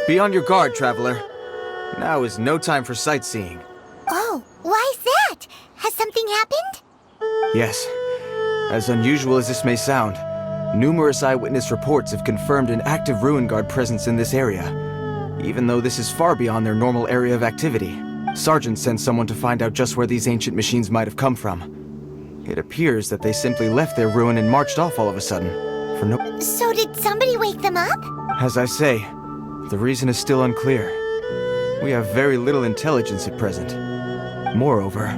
Be on your guard, traveler. Now is no time for sightseeing. Oh, why's that? Has something happened? Yes. As unusual as this may sound, numerous eyewitness reports have confirmed an active Ruin Guard presence in this area. Even though this is far beyond their normal area of activity, Sergeant sent someone to find out just where these ancient machines might have come from. It appears that they simply left their ruin and marched off all of a sudden, for no— So did somebody wake them up? As I say, the reason is still unclear. We have very little intelligence at present. Moreover,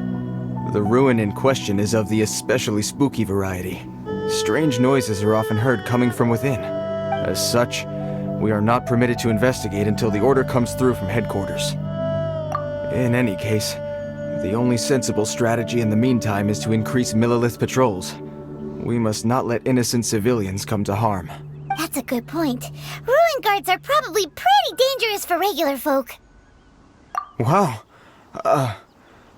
the ruin in question is of the especially spooky variety. Strange noises are often heard coming from within. As such, we are not permitted to investigate until the order comes through from headquarters. In any case, the only sensible strategy in the meantime is to increase Millilith patrols. We must not let innocent civilians come to harm. That's a good point. Ruin guards are probably pretty dangerous for regular folk. Wow.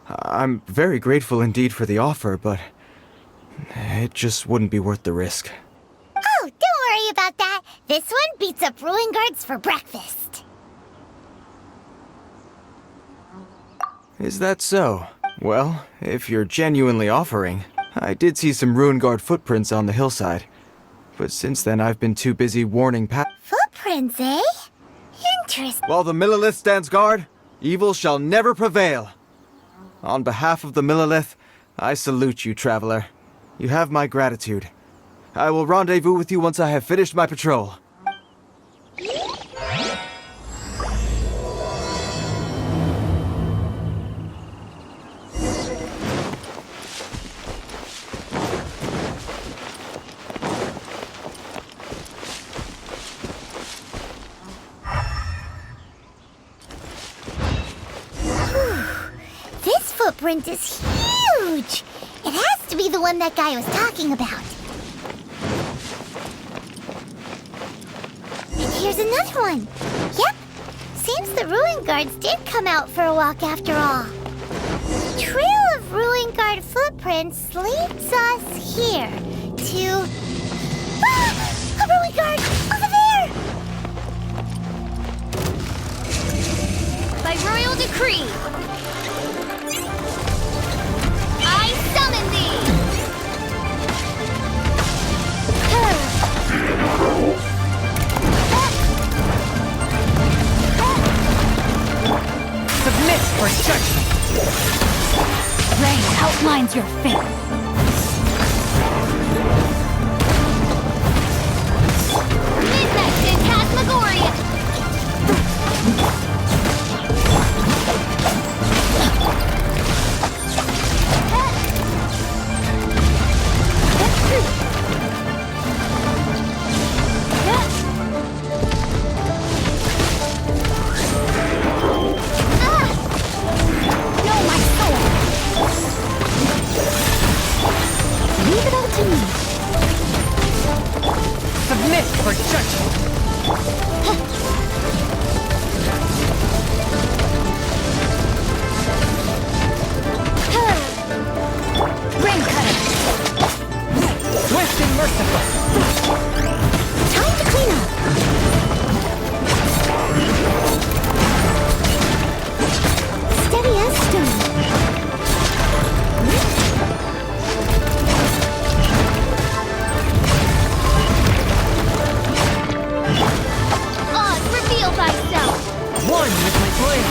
I'm very grateful indeed for the offer, but it just wouldn't be worth the risk. Oh, don't worry about that. This one beats up ruin guards for breakfast. Is that so? Well, if you're genuinely offering, I did see some Ruin Guard footprints on the hillside. But since then, I've been too busy warning Footprints, eh? Interesting. While the Millilith stands guard, evil shall never prevail. On behalf of the Millilith, I salute you, traveler. You have my gratitude. I will rendezvous with you once I have finished my patrol. This footprint is huge! It has to be the one that guy was talking about. And here's another one. Yep, seems the Ruin Guards did come out for a walk after all. The trail of Ruin Guard footprints leads us here to... Ah! A Ruin Guard! Over there! By royal decree, I summon thee! Submit for judgment! Ray outlines your fate. Midnight Phantasmagoria! Leave it all to me. Submit for judgment. Rain cutter. Swift and merciful. Time to clean up. Steady as stone. Oz, reveal thyself! One with my blade.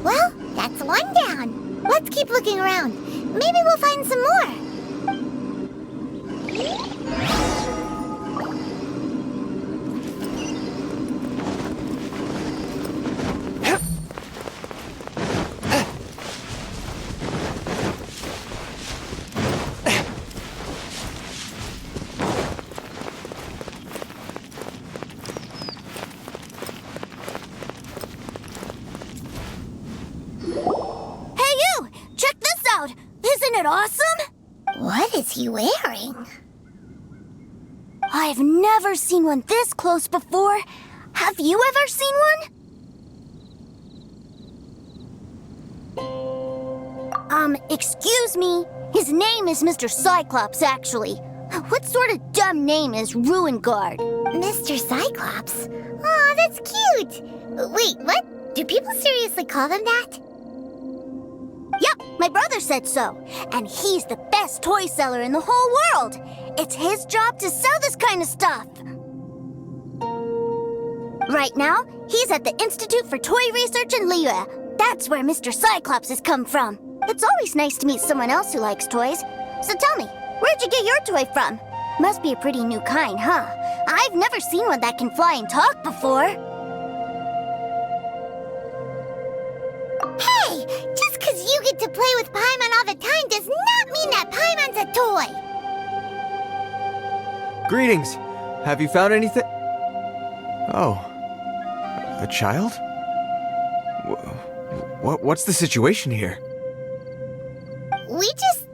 Well, that's one down. Let's keep looking around. Maybe we'll find some more. Hey you! Check this out! Isn't it awesome? What is he wearing? I've never seen one this close before. Have you ever seen one? Excuse me. His name is Mr. Cyclops, actually. What sort of dumb name is Ruin Guard? Mr. Cyclops? Aw, that's cute! Wait, what? Do people seriously call them that? Yep, my brother said so. And he's the best toy seller in the whole world. It's his job to sell this kind of stuff. Right now, he's at the Institute for Toy Research in Liyue. That's where Mr. Cyclops has come from. It's always nice to meet someone else who likes toys. So tell me, where'd you get your toy from? Must be a pretty new kind, huh? I've never seen one that can fly and talk before. Hey! Just because you get to play with Paimon all the time does not mean that Paimon's a toy! Greetings! Have you found anything? Oh. A child? What's the situation here? We just,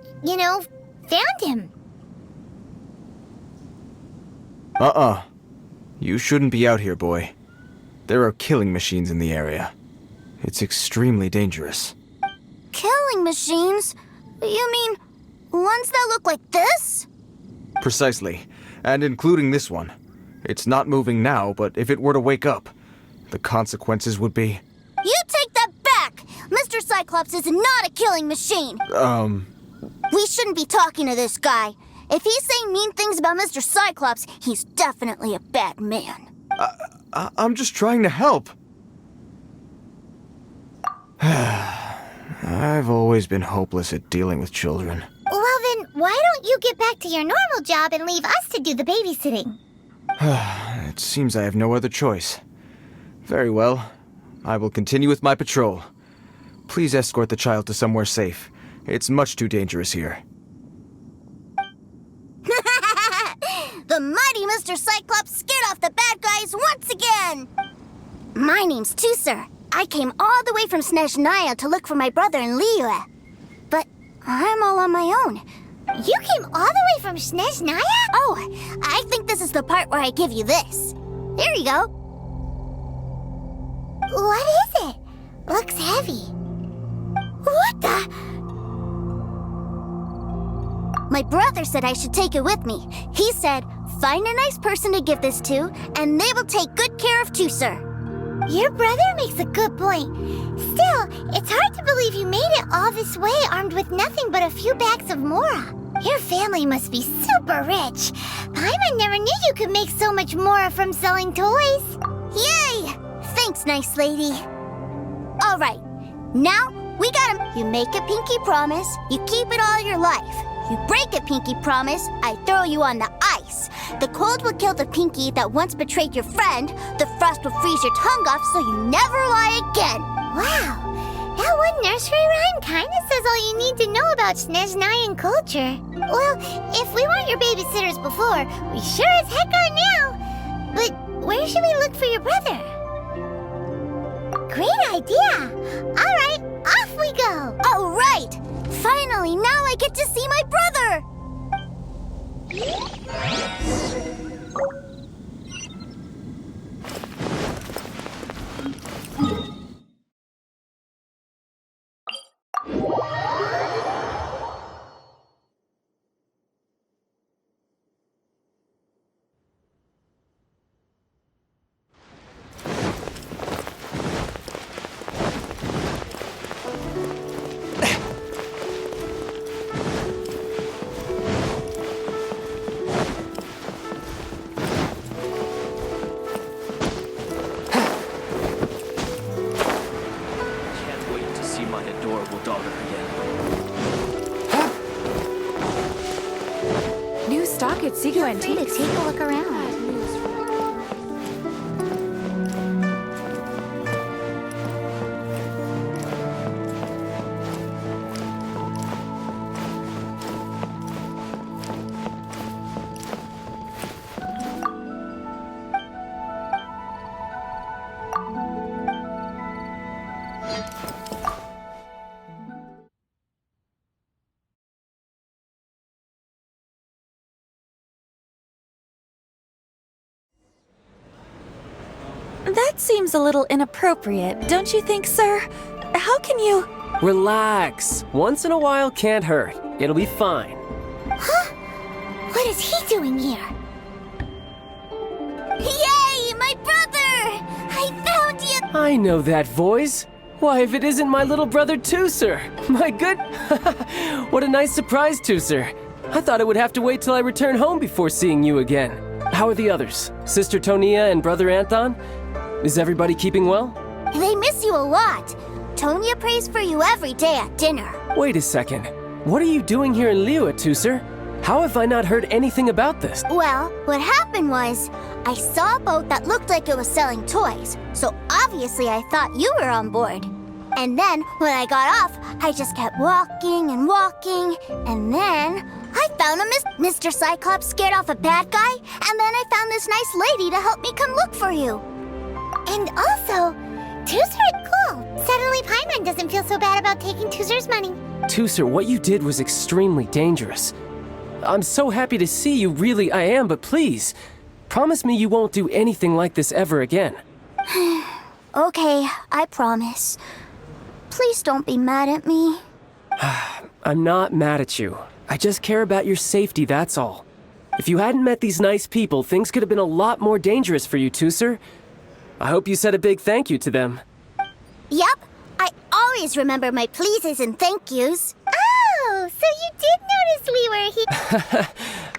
found him. You shouldn't be out here, boy. There are killing machines in the area. It's extremely dangerous. Killing machines? You mean ones that look like this? Precisely. And including this one. It's not moving now, but if it were to wake up, the consequences would be... You take that back! Mr. Cyclops is not a killing machine! We shouldn't be talking to this guy. If he's saying mean things about Mr. Cyclops, he's definitely a bad man. I'm just trying to help. I've always been hopeless at dealing with children. Well then, why don't you get back to your normal job and leave us to do the babysitting? It seems I have no other choice. Very well. I will continue with my patrol. Please escort the child to somewhere safe. It's much too dangerous here. The mighty Mr. Cyclops scared off the bad guys once again! My name's Tusser. I came all the way from Snezhnaya to look for my brother in Liyue. But I'm all on my own. You came all the way from Snezhnaya? Oh, I think this is the part where I give you this. Here you go. What is it? Looks heavy. What the? My brother said I should take it with me. He said, find a nice person to give this to, and they will take good care of Tusser. Your brother makes a good point. Still, it's hard to believe you made it all this way armed with nothing but a few bags of Mora. Your family must be super rich. Paimon never knew you could make so much Mora from selling toys. Yay! Thanks, nice lady. All right, now we got him. You make a pinky promise, you keep it all your life. You break a pinky promise, I throw you on the ice. The cold will kill the pinky that once betrayed your friend. The frost will freeze your tongue off so you never lie again. Wow, that one nursery rhyme kinda says all you need to know about Snezhnayan culture. Well, if we weren't your babysitters before, we sure as heck are now. But where should we look for your brother? Great idea! Alright, off we go! All right! Finally, now I get to see my brother! New stock at Sigo Antiques. Take a look around. That seems a little inappropriate, don't you think, sir? How can you... Relax. Once in a while can't hurt. It'll be fine. Huh? What is he doing here? Yay, my brother! I found you! I know that voice. Why, if it isn't my little brother Tooser! My good... What a nice surprise, Tooser. I thought I would have to wait till I return home before seeing you again. How are the others? Sister Tonia and Brother Anthon? Is everybody keeping well? They miss you a lot. Tonya prays for you every day at dinner. Wait a second. What are you doing here in Liyue, Tooser? How have I not heard anything about this? Well, what happened was, I saw a boat that looked like it was selling toys, so obviously I thought you were on board. And then, when I got off, I just kept walking and walking, and then I found Mr. Cyclops scared off a bad guy, and then I found this nice lady to help me come look for you. And also, Tooser is cool. Suddenly Paimon doesn't feel so bad about taking Tooser's money. Tooser, what you did was extremely dangerous. I'm so happy to see you, really I am, but please, promise me you won't do anything like this ever again. Okay, I promise. Please don't be mad at me. I'm not mad at you. I just care about your safety, that's all. If you hadn't met these nice people, things could have been a lot more dangerous for you, Tooser. I hope you said a big thank you to them. Yep, I always remember my pleases and thank yous. Oh, so you did notice we were here.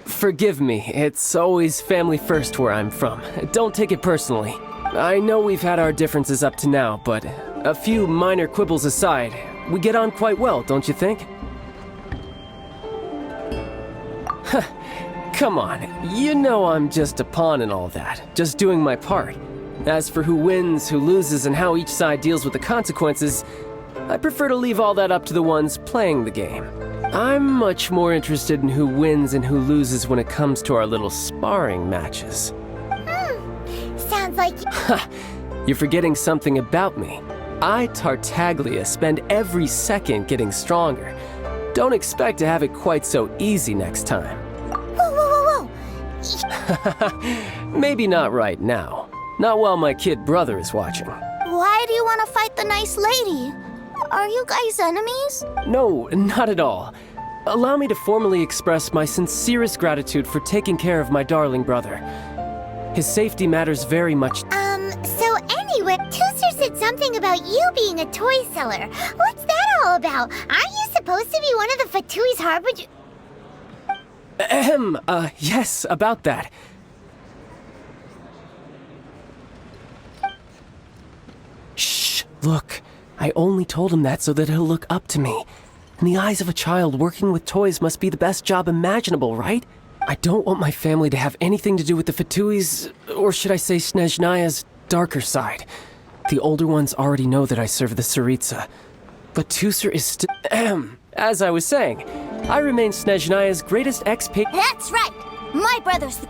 Forgive me, it's always family first where I'm from. Don't take it personally. I know we've had our differences up to now, but a few minor quibbles aside, we get on quite well, don't you think? Come on, you know I'm just a pawn in all that, just doing my part. As for who wins, who loses, and how each side deals with the consequences, I prefer to leave all that up to the ones playing the game. I'm much more interested in who wins and who loses when it comes to our little sparring matches. Sounds like You're forgetting something about me. I, Tartaglia, spend every second getting stronger. Don't expect to have it quite so easy next time. Whoa, whoa, whoa, whoa. Maybe not right now. Not while my kid brother is watching. Why do you want to fight the nice lady? Are you guys enemies? No, not at all. Allow me to formally express my sincerest gratitude for taking care of my darling brother. His safety matters very much. So anyway, Tooser said something about you being a toy seller. What's that all about? Aren't you supposed to be one of the Fatui's harbinger? Yes, about that. Shh, look. I only told him that so that he'll look up to me. In the eyes of a child, working with toys must be the best job imaginable, right? I don't want my family to have anything to do with the Fatui's, or should I say Snezhnaya's, darker side. The older ones already know that I serve the Tsaritsa. But Tooser is still... As I was saying, I remain Snezhnaya's greatest expat... That's right! My brother's...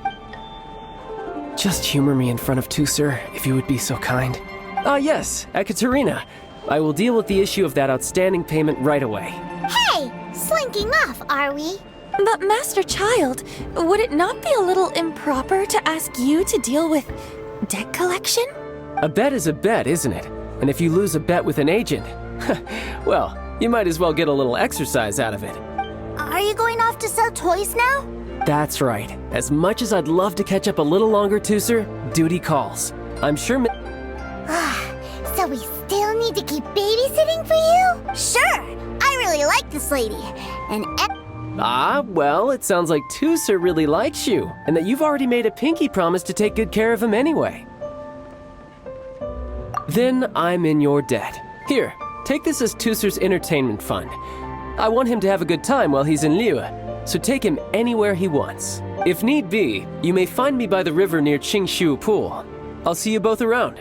Just humor me in front of Tooser, if you would be so kind. Yes, Ekaterina. I will deal with the issue of that outstanding payment right away. Hey, slinking off, are we? But Master Childe, would it not be a little improper to ask you to deal with debt collection? A bet is a bet, isn't it? And if you lose a bet with an agent, well, you might as well get a little exercise out of it. Are you going off to sell toys now? That's right. As much as I'd love to catch up a little longer, Tooser, duty calls. I'm sure... So we still need to keep babysitting for you? Sure! I really like this lady. And well, it sounds like Tooser really likes you, and that you've already made a pinky promise to take good care of him anyway. Then I'm in your debt. Here, take this as Tooser's entertainment fund. I want him to have a good time while he's in Liyue, so take him anywhere he wants. If need be, you may find me by the river near Qingshu Pool. I'll see you both around.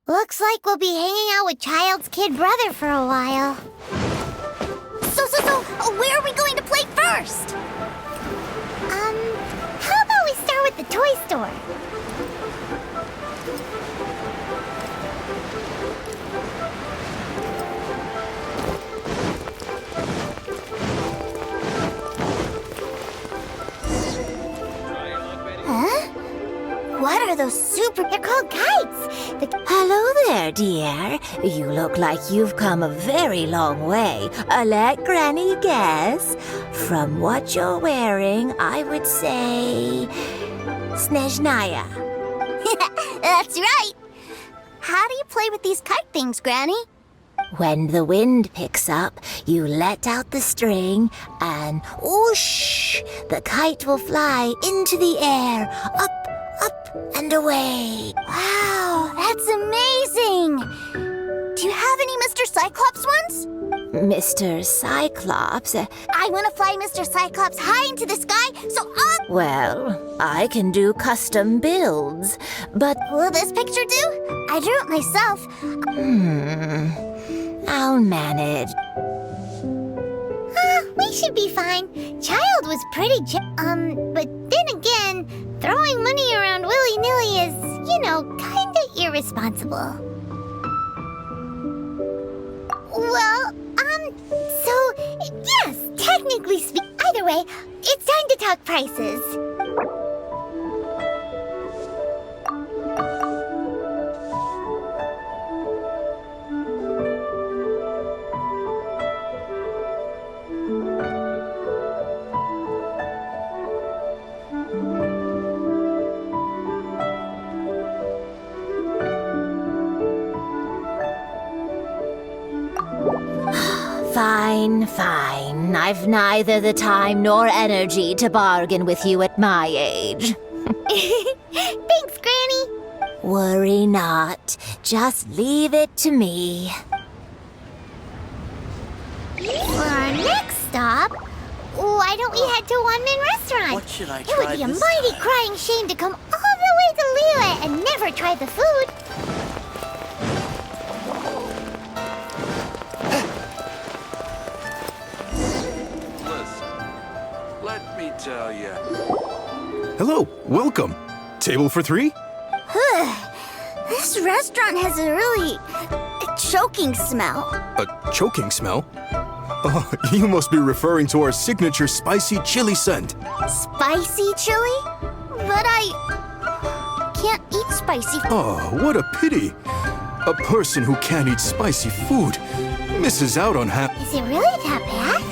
Looks like we'll be hanging out with Childe's kid brother for a while. So, where are we going to play first? How about we start with the toy store? What are those super... They're called kites. Hello there, dear. You look like you've come a very long way. Let Granny guess. From what you're wearing, I would say... Snezhnaya. That's right. How do you play with these kite things, Granny? When the wind picks up, you let out the string, and whoosh! The kite will fly into the air, up, and away. Wow, that's amazing! Do you have any Mr. Cyclops ones? Mr. Cyclops? I want to fly Mr. Cyclops high into the sky, so I'll... Well, I can do custom builds, but Will this picture do? I drew it myself. I'll manage. We should be fine. Child was pretty but then again, throwing money around willy-nilly is, kinda irresponsible. Well, so, yes, technically speaking, either way, it's time to talk prices. Fine. I've neither the time nor energy to bargain with you at my age. Thanks, Granny. Worry not. Just leave it to me. For our next stop, why don't we head to One Man Restaurant? What should I It would try be a this mighty time? crying shame to come all the way to Liyue and never try the food. Let me tell you. Hello, welcome. Table for 3? This restaurant has a really choking smell. A choking smell? Oh, you must be referring to our signature spicy chili scent. Spicy chili? But I can't eat spicy. Oh, what a pity. A person who can't eat spicy food misses out on Is it really that bad?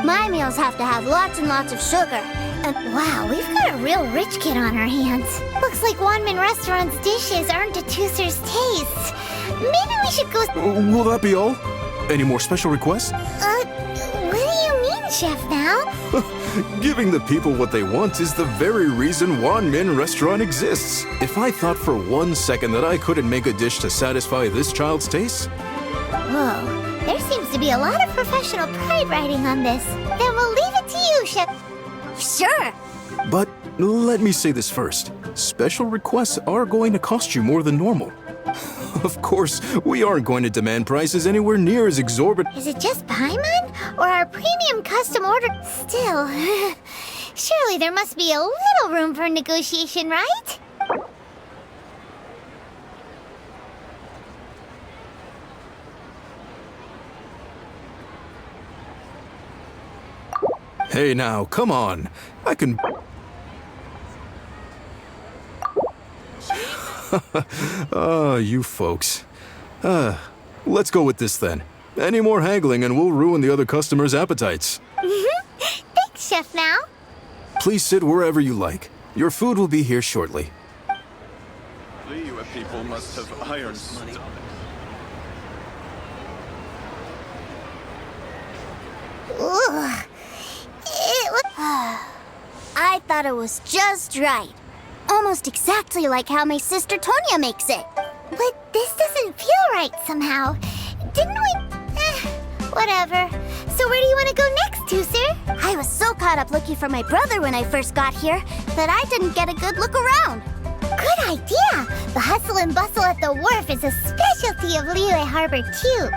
My meals have to have lots and lots of sugar. Wow, we've got a real rich kid on our hands. Looks like One Man Restaurant's dishes aren't to Tooser's taste. Maybe we should go... Will that be all? Any more special requests? What do you mean, Chef Now? Giving the people what they want is the very reason Wan Min Restaurant exists. If I thought for 1 second that I couldn't make a dish to satisfy this child's taste, Whoa, there seems to be a lot of professional pride riding on this. Then we'll leave it to you, Chef. Sure. but let me say this first. Special requests are going to cost you more than normal. Of course, we aren't going to demand prices anywhere near as exorbitant. Is it just Paimon? Or our premium custom order? Still, surely there must be a little room for negotiation, right? Hey now, come on. I can... you folks. Let's go with this then. Any more haggling and we'll ruin the other customers' appetites. Thanks, Chef Now. Please sit wherever you like. Your food will be here shortly. Liyue people must have iron stomachs. Ugh. I thought it was just right. Almost exactly like how my sister Tonya makes it. But this doesn't feel right somehow. Didn't we? Whatever. So where do you want to go next, Tooser? I was so caught up looking for my brother when I first got here that I didn't get a good look around. Good idea. The hustle and bustle at the wharf is a specialty of Liyue Harbor, too.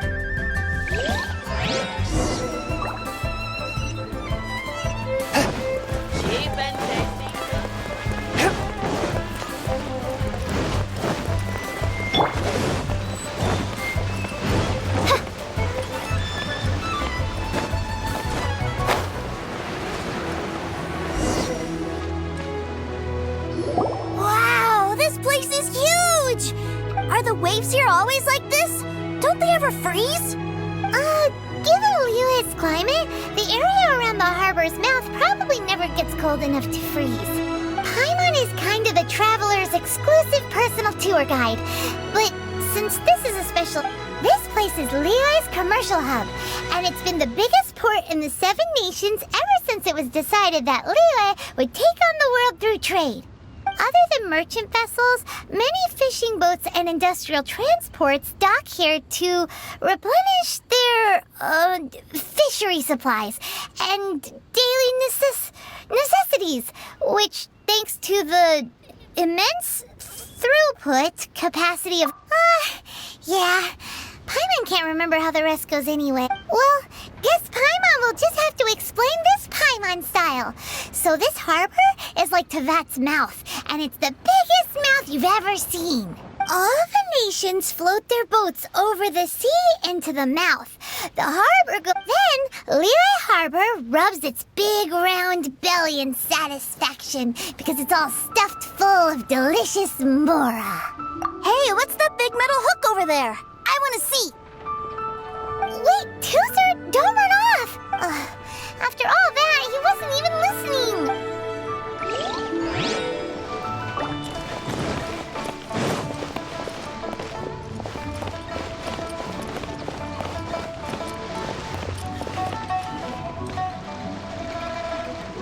Wow, Are the waves here always like this? Don't they ever freeze? Given Liyue's climate, the area around the harbor's mouth probably never gets cold enough to freeze. Paimon is kind of the traveler's exclusive personal tour guide. But since this is a special... This place is Liyue's commercial hub, and it's been the biggest port in the Seven Nations ever since it was decided that Liyue would take on the world through trade. Other than merchant vessels, many fishing boats and industrial transports dock here to replenish their fishery supplies and daily necessities, which, thanks to the immense throughput capacity of... yeah, Paimon can't remember how the rest goes anyway. Well, guess Paimon will just have to explain this Paimon style. So this harbor is like Tevat's mouth, and it's the biggest mouth you've ever seen. All the nations float their boats over the sea into the mouth. The harbor Then, Liyue Harbor rubs its big round belly in satisfaction because it's all stuffed full of delicious mora. Hey, what's that big metal hook over there? I want to see. Wait, Tooser, don't run off! After all that, he wasn't even listening!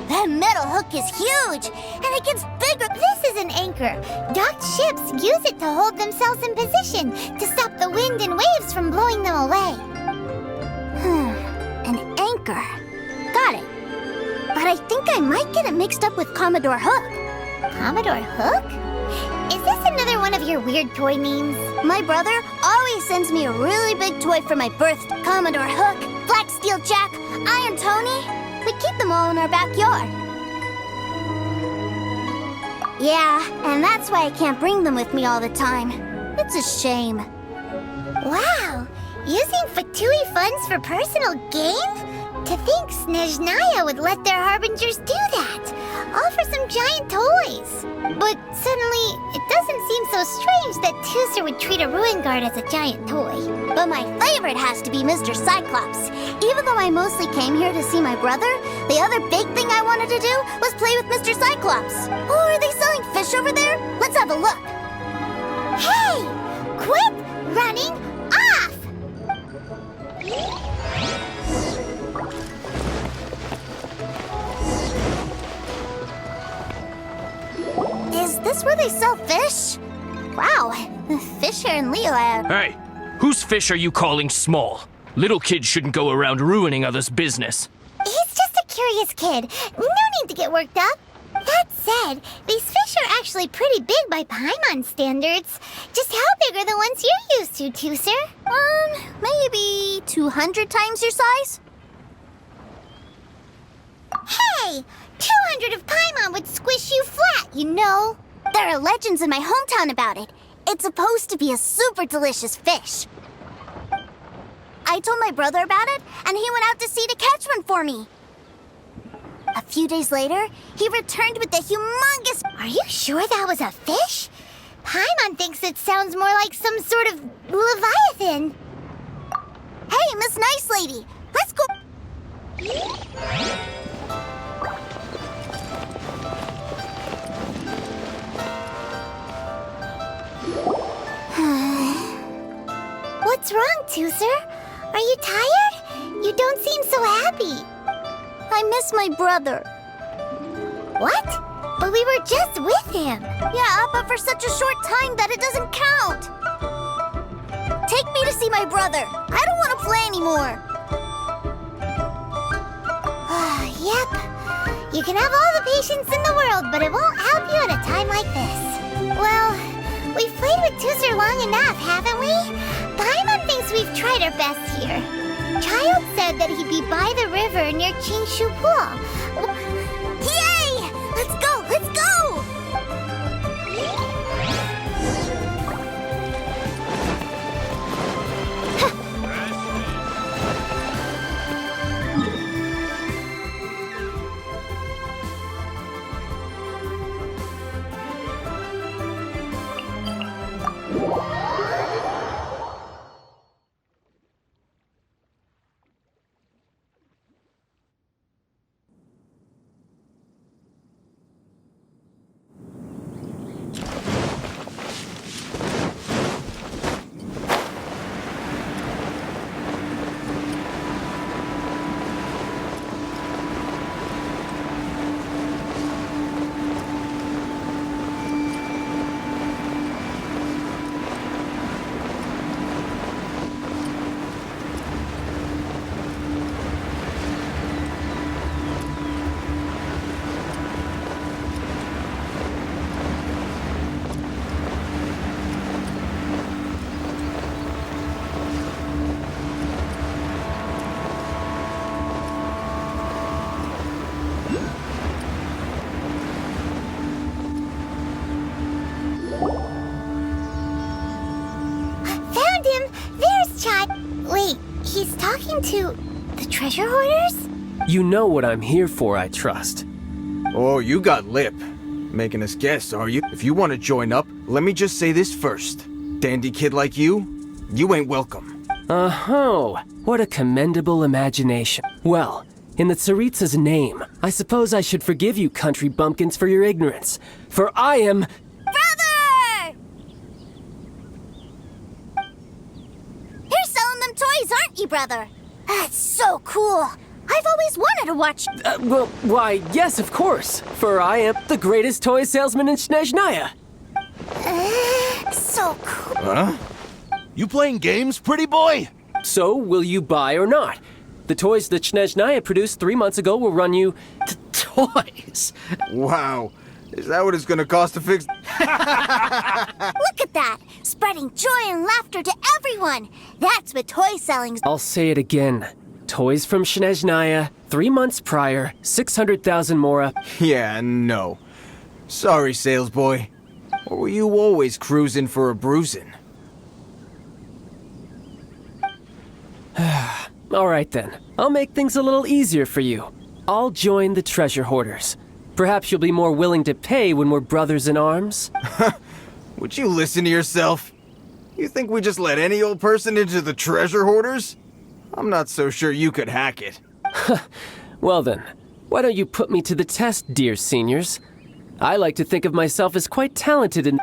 That metal hook is huge, and it gets bigger. This is an anchor. Docked ships use it to hold themselves in position to stop the wind and waves from blowing them away. An anchor. Got it. But I think I might get it mixed up with Commodore Hook. Commodore Hook? Is this another one of your weird toy names? My brother always sends me a really big toy for my birthday. Commodore Hook, Black Steel Jack, Iron Tony. We keep them all in our backyard. Yeah, and that's why I can't bring them with me all the time. It's a shame. Wow! Using Fatui funds for personal gain? To think Snezhnaya would let their harbingers do that! All for some giant toys! But suddenly, it doesn't seem so strange that Tooser would treat a ruin guard as a giant toy. But my favorite has to be Mr. Cyclops. Even though I mostly came here to see my brother, the other big thing I wanted to do was play with Mr. Cyclops. Oh, are they selling fish over there? Let's have a look. Hey! Quit running off! Is this where they sell fish? Wow, fish here in Liyue. Hey, whose fish are you calling small? Little kids shouldn't go around ruining others' business. He's just a curious kid. No need to get worked up. That said, these fish are actually pretty big by Paimon standards. Just how big are the ones you're used to, Tooser? Maybe 200 times your size? Hey! 200 of Paimon would squish you flat, you know. There are legends in my hometown about it. It's supposed to be a super delicious fish. I told my brother about it, and he went out to sea to catch one for me. A few days later, he returned with a humongous... Are you sure that was a fish? Paimon thinks it sounds more like some sort of leviathan. Hey, Miss Nice Lady, let's go... What's wrong, Tooser? Are you tired? You don't seem so happy. I miss my brother. What? But we were just with him. Yeah, but for such a short time that it doesn't count. Take me to see my brother. I don't want to play anymore. Yep. You can have all the patience in the world, but it won't help you at a time like this. Well, we've played with Tooser long enough, haven't we? Paimon thinks we've tried our best here. Childe said that he'd be by the river near Qingshu Pool. Yay! Let's go! Let's go! he's talking to the treasure hoarders? You know what I'm here for, I trust. Oh, you got lip. Making us guess, are you? If you want to join up, let me just say this first. Dandy kid like you ain't welcome. Oh, what a commendable imagination. Well, in the Tsaritsa's name, I suppose I should forgive you country bumpkins for your ignorance. For I am... Brother! You're selling them toys, aren't you, brother? That's so cool. I've always wanted to watch... well, why, yes, of course. For I am the greatest toy salesman in Snezhnaya. So cool. Huh? You playing games, pretty boy? So, will you buy or not? The toys that Snezhnaya produced 3 months ago will run you... Toys? Wow. Is that what it's gonna cost to fix? Look at that! Spreading joy and laughter to everyone! That's what toy selling's... I'll say it again. Toys from Snezhnaya, 3 months prior, 600,000 mora. Yeah, no. Sorry, sales boy. Or were you always cruising for a bruising? All right then. I'll make things a little easier for you. I'll join the treasure hoarders. Perhaps you'll be more willing to pay when we're brothers in arms? Would you listen to yourself? You think we just let any old person into the treasure hoarders? I'm not so sure you could hack it. Well then, why don't you put me to the test, dear seniors? I like to think of myself as quite talented in...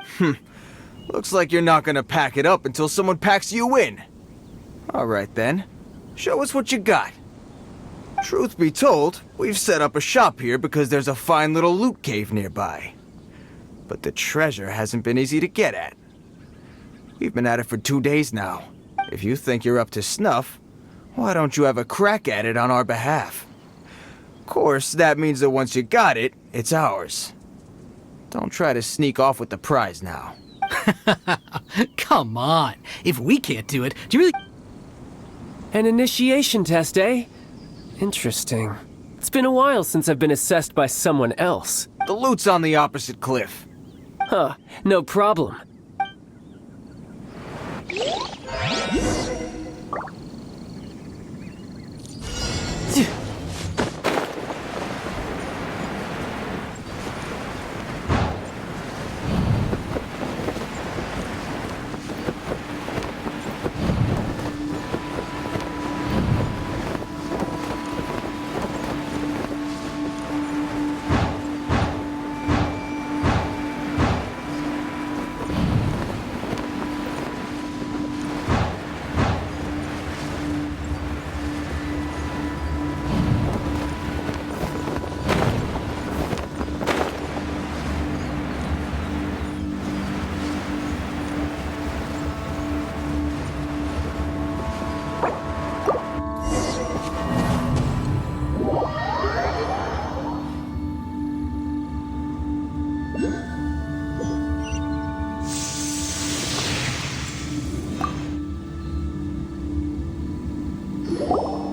Looks like you're not gonna pack it up until someone packs you in. Alright then. Show us what you got. Truth be told, we've set up a shop here because there's a fine little loot cave nearby. But the treasure hasn't been easy to get at. We've been at it for 2 days now. If you think you're up to snuff, why don't you have a crack at it on our behalf? Of course, that means that once you got it, it's ours. Don't try to sneak off with the prize now. Come on. If we can't do it, do you really... An initiation test, eh? Interesting. It's been a while since I've been assessed by someone else. The loot's on the opposite cliff. Huh, no problem.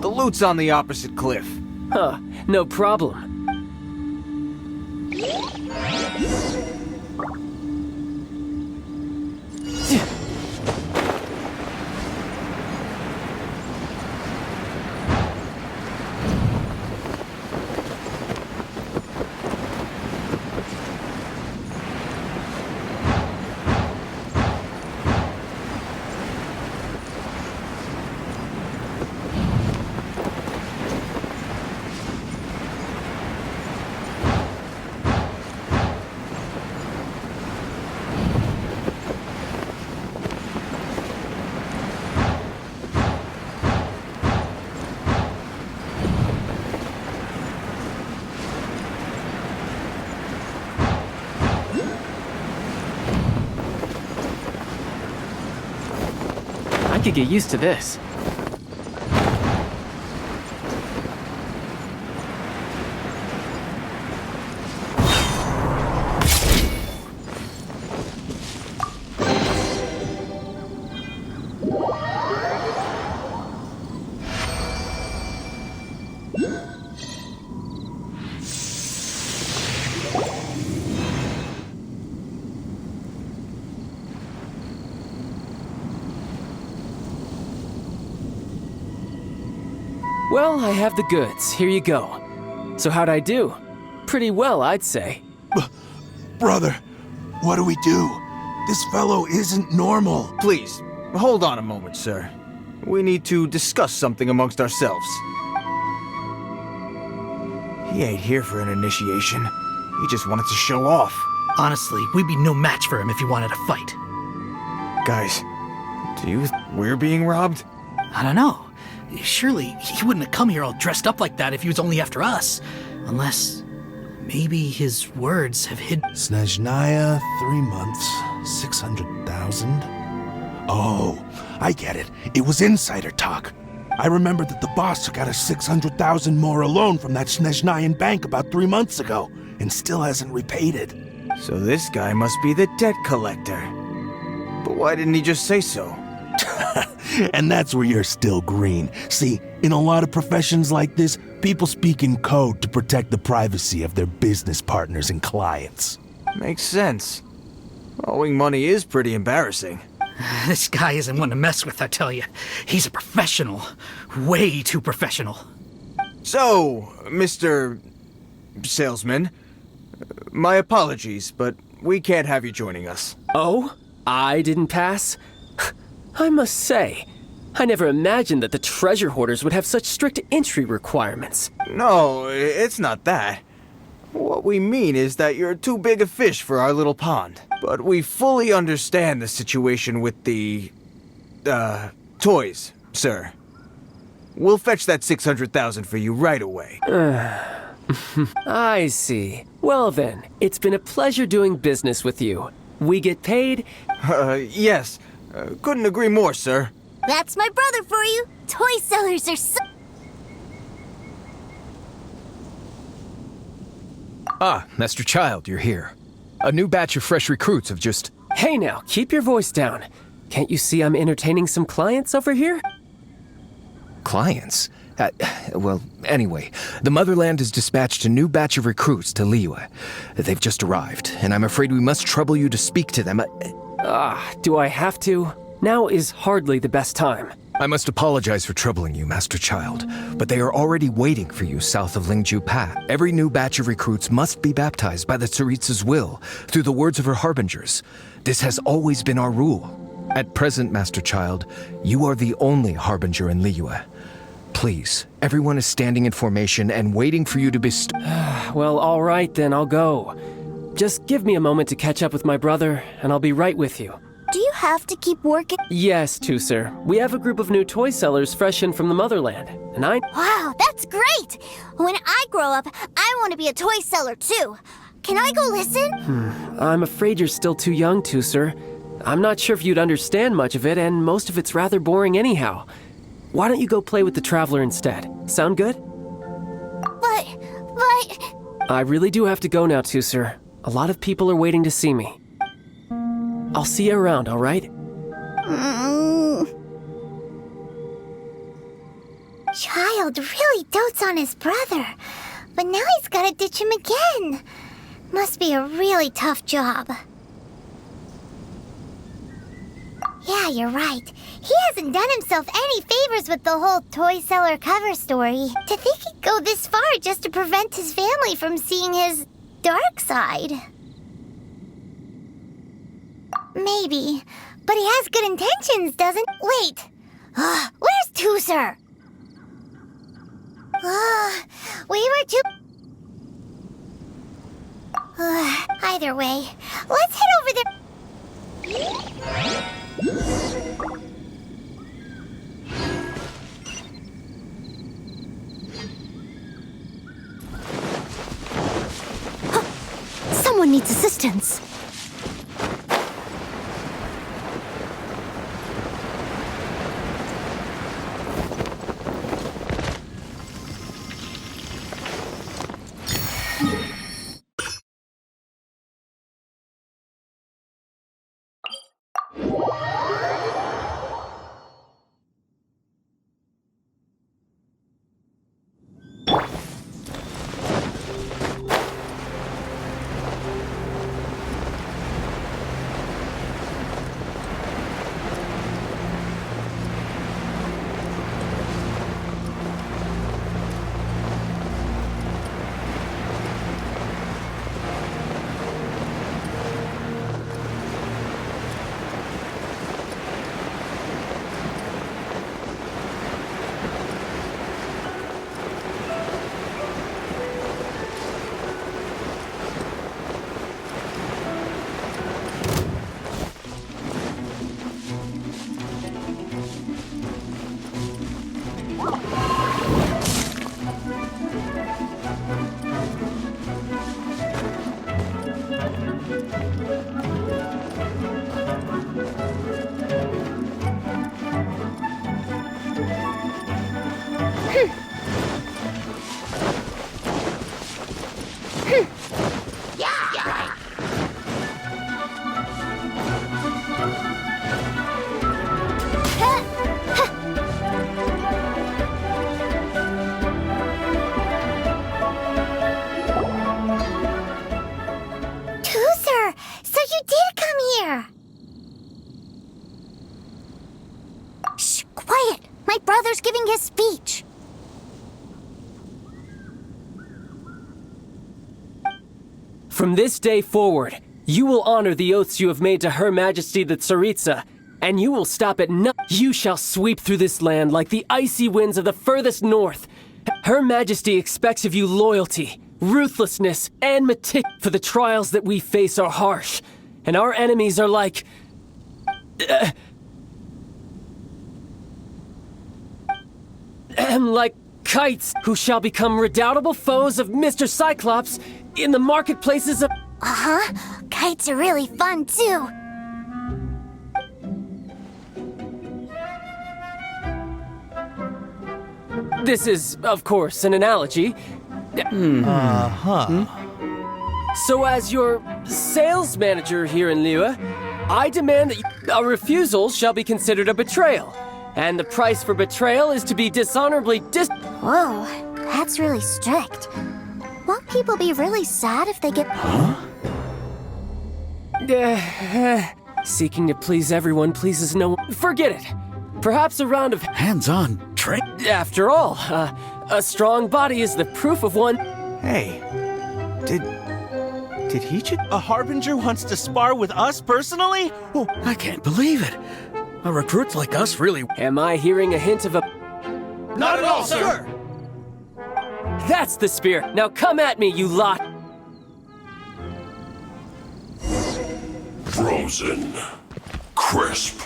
The loot's on the opposite cliff. Huh, no problem. I could get used to this. Well, I have the goods. Here you go. So how'd I do? Pretty well, I'd say. Brother, what do we do? This fellow isn't normal. Please, hold on a moment, sir. We need to discuss something amongst ourselves. He ain't here for an initiation. He just wanted to show off. Honestly, we'd be no match for him if he wanted to fight. Guys, do you think we're being robbed? I don't know. Surely he wouldn't have come here all dressed up like that if he was only after us. Unless maybe his words have hidden. Snezhnaya, 3 months, 600,000. Oh, I get it. It was insider talk. I remember that the boss took out a 600,000 more a loan from that Snezhnayan bank about 3 months ago, and still hasn't repaid it. So this guy must be the debt collector. But why didn't he just say so? And that's where you're still green. See, in a lot of professions like this, people speak in code to protect the privacy of their business partners and clients. Makes sense. Owing money is pretty embarrassing. This guy isn't one to mess with, I tell you. He's a professional. Way too professional. So, Mr. Salesman, my apologies, but we can't have you joining us. Oh? I didn't pass? I must say, I never imagined that the treasure hoarders would have such strict entry requirements. No, it's not that. What we mean is that you're too big a fish for our little pond. But we fully understand the situation with the, toys, sir. We'll fetch that 600,000 for you right away. I see. Well then, it's been a pleasure doing business with you. We get paid? Yes. Couldn't agree more, sir. That's my brother for you. Toy sellers are so... Ah, Master Childe, you're here. A new batch of fresh recruits have just... Hey now, keep your voice down. Can't you see I'm entertaining some clients over here? Clients? Well, anyway, the Motherland has dispatched a new batch of recruits to Liyue. They've just arrived, and I'm afraid we must trouble you to speak to them. Do I have to? Now is hardly the best time. I must apologize for troubling you, Master Childe, but they are already waiting for you south of Lingju Pass. Every new batch of recruits must be baptized by the Tsaritsa's will, through the words of her harbingers. This has always been our rule. At present, Master Childe, you are the only harbinger in Liyue. Please, everyone is standing in formation and waiting for you to bestow... Well, all right then, I'll go. Just give me a moment to catch up with my brother, and I'll be right with you. Do you have to keep working? Yes, sir. We have a group of new toy sellers fresh in from the Motherland, and I... Wow, that's great! When I grow up, I want to be a toy seller too. Can I go listen? I'm afraid you're still too young, sir. I'm not sure if you'd understand much of it, and most of it's rather boring anyhow. Why don't you go play with the Traveler instead? Sound good? But... I really do have to go now, sir. A lot of people are waiting to see me. I'll see you around, all right? Childe really dotes on his brother, but now he's gotta ditch him again. Must be a really tough job. Yeah, you're right. He hasn't done himself any favors with the whole toy seller cover story. To think he'd go this far just to prevent his family from seeing his dark side. Maybe, but he has good intentions, doesn't... Wait! Where's Tooser? We were too... Either way, let's head over there... Someone needs assistance. ruler's giving his speech. From this day forward, you will honor the oaths you have made to Her Majesty the Tsaritsa, and you will stop at no. You shall sweep through this land like the icy winds of the furthest north. Her Majesty expects of you loyalty, ruthlessness, and for the trials that we face are harsh, and our enemies are like... like kites who shall become redoubtable foes of Mr. Cyclops in the marketplaces of... Uh-huh. Kites are really fun, too. This is, of course, an analogy. So as your sales manager here in Liyue, I demand that a refusal shall be considered a betrayal. And the price for betrayal is to be dishonorably Whoa, that's really strict. Won't people be really sad if they get... Seeking to please everyone pleases no one. Forget it. Perhaps a round of... Hands-on train. After all, a strong body is the proof of one... Hey, did he just... A Harbinger wants to spar with us personally? Oh, I can't believe it. A recruit like us really... Am I hearing a hint of a... Not at all, sir! That's the spirit. Now come at me, you lot. Frozen. Crisp.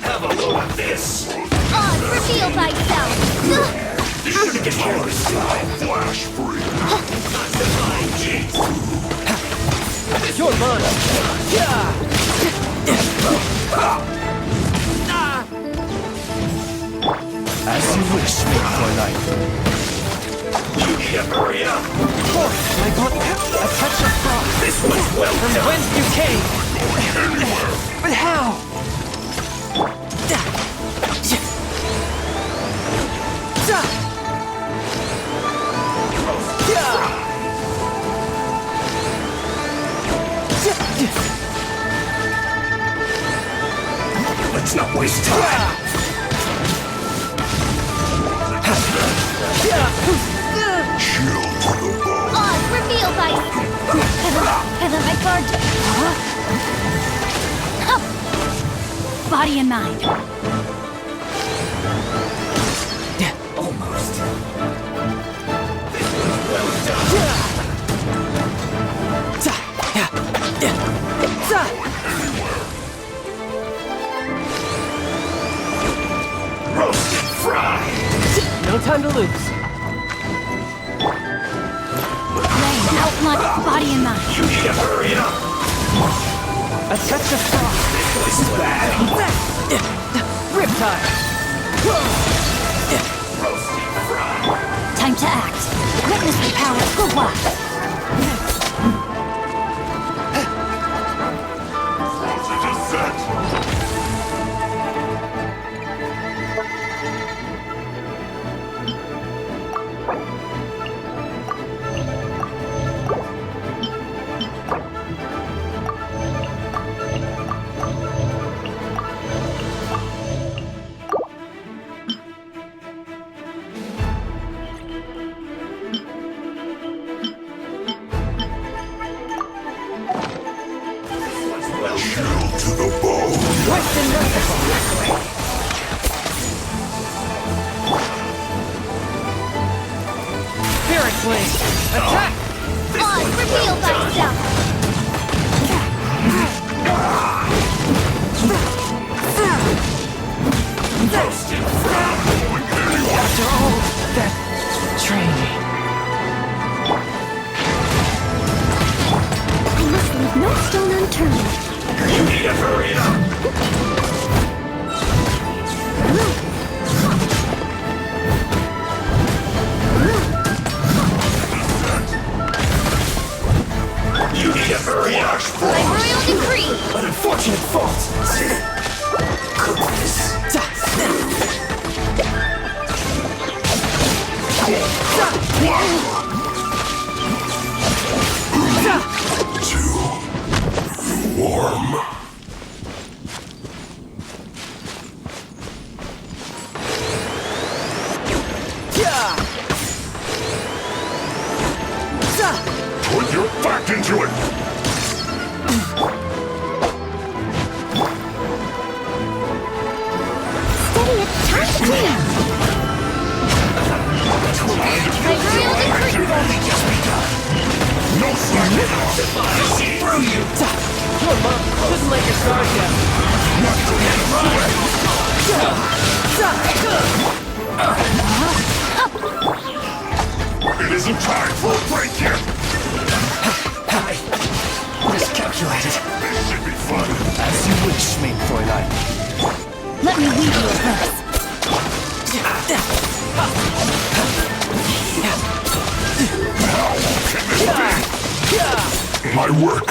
Have a look at this. Reveal thyself! Flash free. You're mine. As you wish, Smith for life. You need to hurry up. I got a touch of frost. This was well From done. whence you came. But how? Let's not waste time. Chill to the bone. Reveal thyself! And then my guard... Body and mind. Almost. This was well done. Roasted fried. No time to lose. Outline, body and mind. You need to hurry up. A touch of frost. This is bad. Riptide. Roasted fried. Time to act. Witness the power of Gugwa. Frozen is set. Chill to the bone. Spirit Blade. Attack! Reveal thyself! Roasted fried. After all that training. I must leave no stone unturned. You need to hurry up. You need to hurry up. By royal decree! An unfortunate fault. Goodness. warm. Put your back into it! Steady at the top. No slacking! Through you! Come on, doesn't let your guard down. It isn't time for a break yet! Miscalculated. This should be fun. As you wish, mein Fräulein. Let me weave you a verse. How can this be? My work